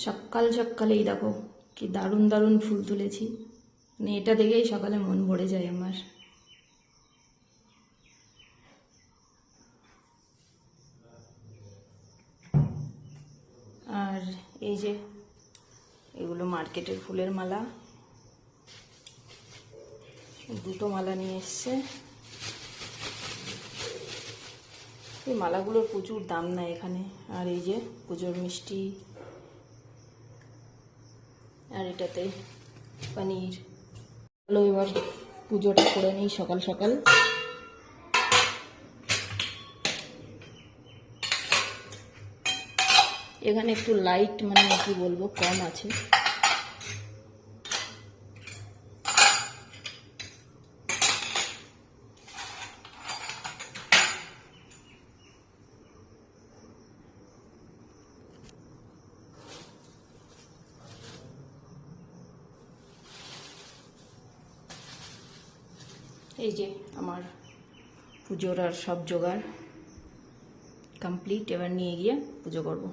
সকাল সকালেই দেখো কি দারুণ দারুণ ফুল তুলেছি, মানে এটা দেখেই সকালে মন ভরে যায় আমার। আর এই যে এগুলো মার্কেটের ফুলের মালা, দুটো মালা নিয়ে এসছে। এই মালাগুলোর প্রচুর দাম না এখানে। আর এই যে পুজোর মিষ্টি, আর এটাতে পনির। চলো এবার পুজোটা করে নিই সকাল সকাল। এখানে একটু লাইট মানে কি বলবো কম আছে। এই যে আমার পুজোর আর সব জোগাড় কমপ্লিট, এবার নিয়ে গিয়ে পুজো করব।